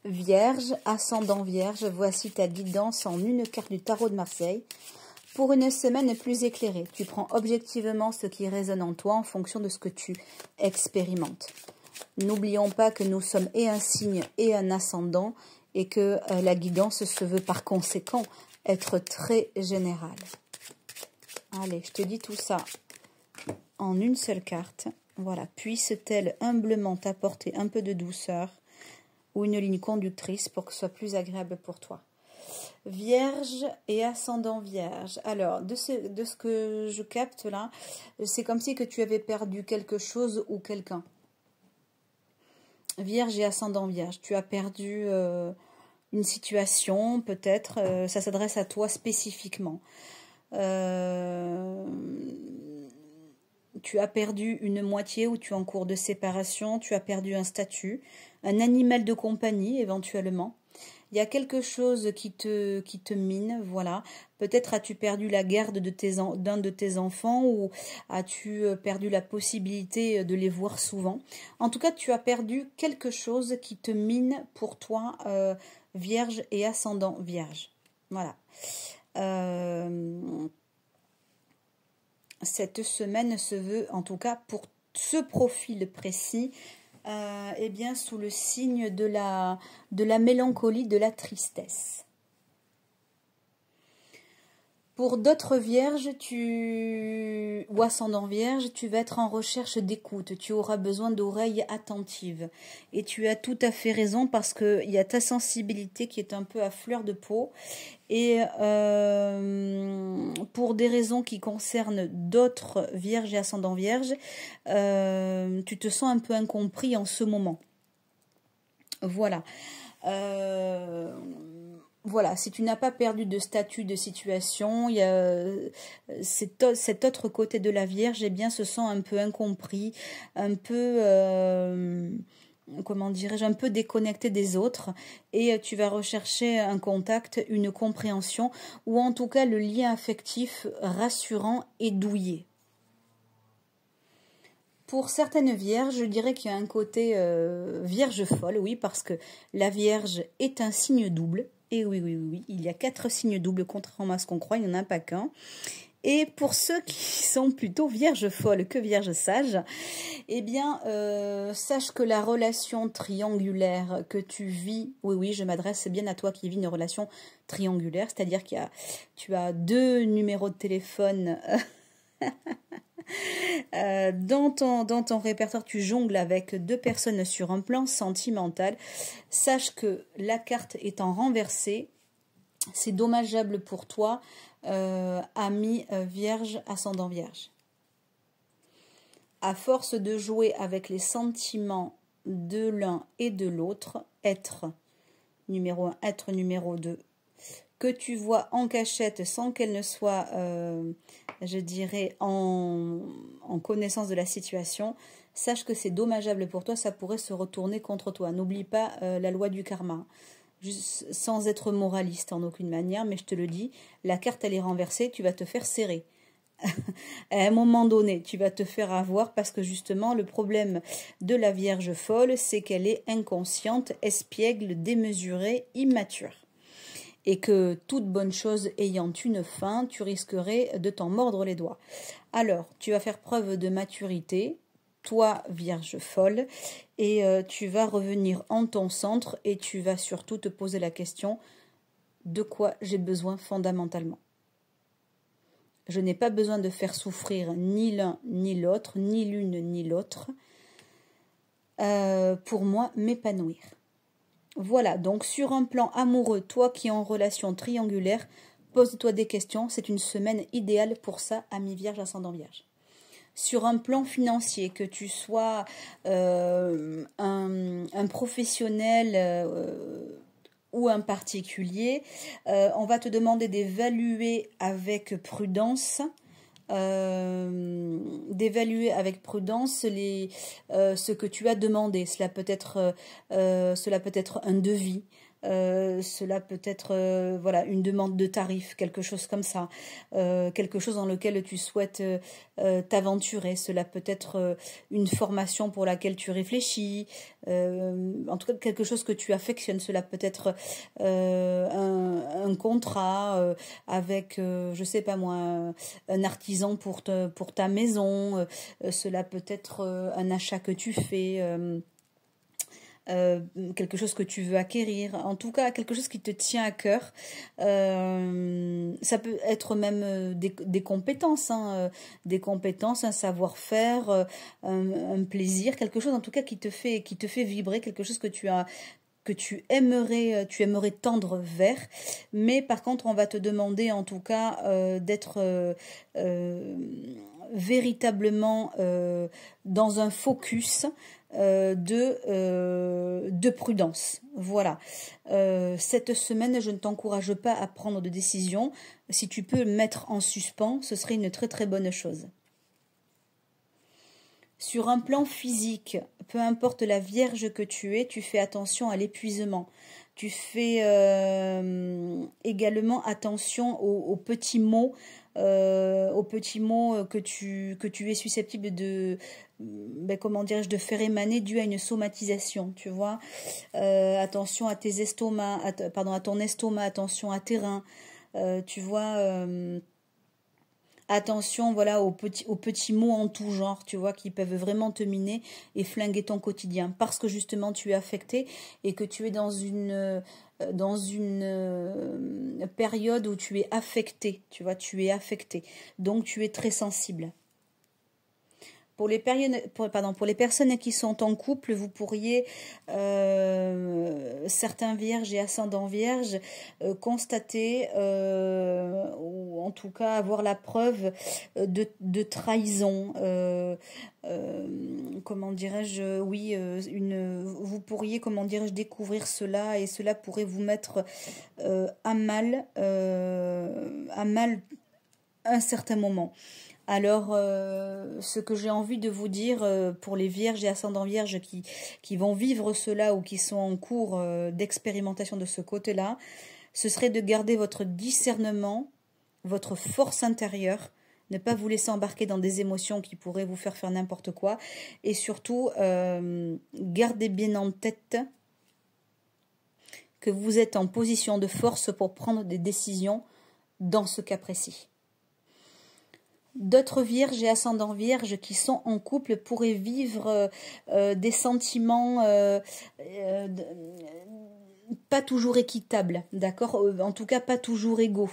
Vierge, ascendant Vierge, voici ta guidance en une carte du tarot de Marseille. Pour une semaine plus éclairée, tu prends objectivement ce qui résonne en toi en fonction de ce que tu expérimentes. N'oublions pas que nous sommes et un signe et un ascendant et que la guidance se veut par conséquent être très générale. Allez, je te dis tout ça en une seule carte. Voilà, puisse-t-elle humblement t'apporter un peu de douceur ou une ligne conductrice pour que ce soit plus agréable pour toi. Vierge et ascendant Vierge. Alors, de ce que je capte là, c'est comme si que tu avais perdu quelque chose ou quelqu'un. Vierge et ascendant Vierge, tu as perdu une situation, peut-être, ça s'adresse à toi spécifiquement. Tu as perdu une moitié ou tu es en cours de séparation, tu as perdu un statut, un animal de compagnie éventuellement. Il y a quelque chose qui te mine, voilà. Peut-être as-tu perdu la garde d'un de tes enfants ou as-tu perdu la possibilité de les voir souvent. En tout cas, tu as perdu quelque chose qui te mine pour toi, Vierge et ascendant Vierge. Voilà. Cette semaine se veut, en tout cas pour ce profil précis, eh bien sous le signe de la mélancolie, de la tristesse. Pour d'autres vierges, ou ascendant vierge, tu vas être en recherche d'écoute, tu auras besoin d'oreilles attentives. Et tu as tout à fait raison parce qu'il y a ta sensibilité qui est un peu à fleur de peau. Et pour des raisons qui concernent d'autres vierges et ascendant vierge, tu te sens un peu incompris en ce moment. Voilà. Voilà, si tu n'as pas perdu de statut, de situation, il y a cet autre côté de la Vierge, eh bien, se sent un peu incompris, un peu, comment dirais-je, un peu déconnecté des autres, et tu vas rechercher un contact, une compréhension, ou en tout cas le lien affectif rassurant et douillet. Pour certaines vierges, je dirais qu'il y a un côté vierge folle, oui, parce que la Vierge est un signe double. Et oui, il y a 4 signes doubles, contrairement à ce qu'on croit, il n'y en a pas qu'un. Et pour ceux qui sont plutôt vierges folles que vierges sages, eh bien, sache que la relation triangulaire que tu vis, oui, je m'adresse bien à toi qui vis une relation triangulaire, c'est-à-dire que tu as 2 numéros de téléphone dans ton répertoire, tu jongles avec 2 personnes sur un plan sentimental. Sache que la carte étant renversée, c'est dommageable pour toi, ami vierge, ascendant vierge. À force de jouer avec les sentiments de l'un et de l'autre, être numéro 1, être numéro 2, que tu vois en cachette sans qu'elle ne soit, je dirais, en connaissance de la situation, sache que c'est dommageable pour toi, ça pourrait se retourner contre toi. N'oublie pas la loi du karma, juste, sans être moraliste en aucune manière, mais je te le dis, la carte elle est renversée, tu vas te faire serrer. À un moment donné, tu vas te faire avoir parce que justement, le problème de la Vierge folle, c'est qu'elle est inconsciente, espiègle, démesurée, immature. Et que toute bonne chose ayant une fin, tu risquerais de t'en mordre les doigts. Alors, tu vas faire preuve de maturité, toi, Vierge folle, et tu vas revenir en ton centre et tu vas surtout te poser la question de quoi j'ai besoin fondamentalement. Je n'ai pas besoin de faire souffrir ni l'un ni l'autre, ni l'une ni l'autre, pour moi m'épanouir. Voilà, donc sur un plan amoureux, toi qui es en relation triangulaire, pose-toi des questions, c'est une semaine idéale pour ça, ami vierge, ascendant vierge. Sur un plan financier, que tu sois un professionnel ou un particulier, on va te demander d'évaluer avec prudence. D'évaluer avec prudence ce que tu as demandé. Cela peut être un devis, cela peut être voilà, une demande de tarif, quelque chose comme ça, quelque chose dans lequel tu souhaites t'aventurer. Cela peut être une formation pour laquelle tu réfléchis, en tout cas quelque chose que tu affectionnes. Cela peut être un contrat avec, je sais pas moi, un artisan pour ta maison. Cela peut être un achat que tu fais. Quelque chose que tu veux acquérir, en tout cas quelque chose qui te tient à cœur. Ça peut être même des compétences, hein, des compétences, un savoir-faire, un plaisir, quelque chose en tout cas qui te fait vibrer, quelque chose que tu aimerais tendre vers, mais par contre on va te demander en tout cas d'être véritablement dans un focus de prudence. Voilà. Cette semaine, je ne t'encourage pas à prendre de décision. Si tu peux mettre en suspens, ce serait une très très bonne chose. Sur un plan physique, peu importe la vierge que tu es, tu fais attention à l'épuisement. Tu fais également attention aux petits mots, que tu es susceptible de, comment dirais-je, de faire émaner dû à une somatisation, tu vois. Attention à tes estomacs, à ton estomac, attention à tes reins, tu vois. Attention, voilà, aux petits mots en tout genre, tu vois, qui peuvent vraiment te miner et flinguer ton quotidien. Parce que justement, tu es affecté et que tu es dans une période où tu es affecté, tu vois, tu es affecté. Donc, tu es très sensible. Pour les personnes qui sont en couple, vous pourriez, certains vierges et ascendants vierges, constater, ou en tout cas avoir la preuve de trahison. Comment dirais-je, oui, vous pourriez, comment dirais-je, découvrir cela et cela pourrait vous mettre à mal un certain moment. Alors, ce que j'ai envie de vous dire pour les vierges et ascendants vierges qui vont vivre cela ou qui sont en cours d'expérimentation de ce côté-là, ce serait de garder votre discernement, votre force intérieure, ne pas vous laisser embarquer dans des émotions qui pourraient vous faire n'importe quoi, et surtout, gardez bien en tête que vous êtes en position de force pour prendre des décisions dans ce cas précis. D'autres vierges et ascendants vierges qui sont en couple pourraient vivre des sentiments pas toujours équitables, d'accord, en tout cas pas toujours égaux.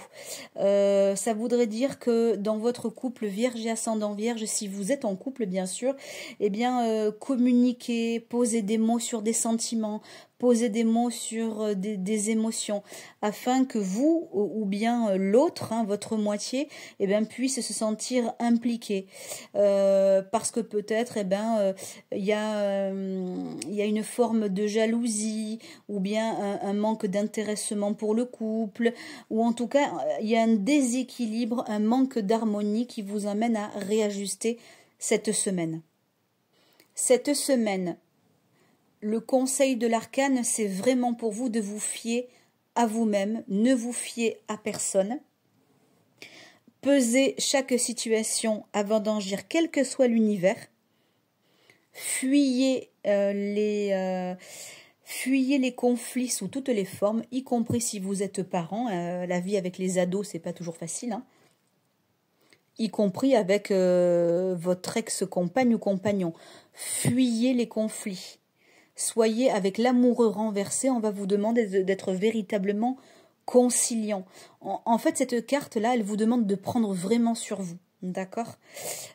Ça voudrait dire que dans votre couple vierge et ascendant vierge, si vous êtes en couple bien sûr, eh bien communiquez, posez des mots sur des sentiments, posez des mots sur des émotions, afin que vous ou bien l'autre, hein, votre moitié, eh bien, puisse se sentir impliqué. Parce que peut-être il y a une forme de jalousie ou bien un manque d'intéressement pour le couple, ou en tout cas il y a un déséquilibre, un manque d'harmonie qui vous amène à réajuster cette semaine. Cette semaine, le conseil de l'arcane, c'est vraiment pour vous de vous fier à vous-même, ne vous fiez à personne. Pesez chaque situation avant d'agir, quel que soit l'univers. Fuyez les conflits sous toutes les formes, y compris si vous êtes parent. La vie avec les ados, c'est pas toujours facile, hein. Y compris avec votre ex-compagne ou compagnon. Fuyez les conflits. Soyez avec l'amoureux renversé, on va vous demander d'être véritablement conciliant. En fait, cette carte-là, elle vous demande de prendre vraiment sur vous, d'accord ?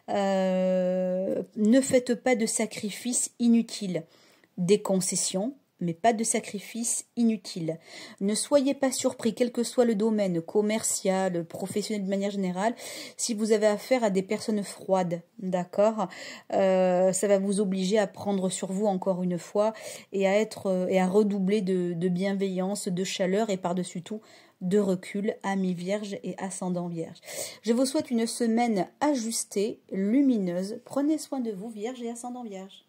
Ne faites pas de sacrifices inutiles, des concessions, mais pas de sacrifices inutiles. Ne soyez pas surpris, quel que soit le domaine, commercial, professionnel de manière générale, si vous avez affaire à des personnes froides, d'accord, ça va vous obliger à prendre sur vous encore une fois et à redoubler de bienveillance, de chaleur et par-dessus tout de recul, amis vierges et ascendants vierges. Je vous souhaite une semaine ajustée, lumineuse. Prenez soin de vous, vierges et ascendants vierges.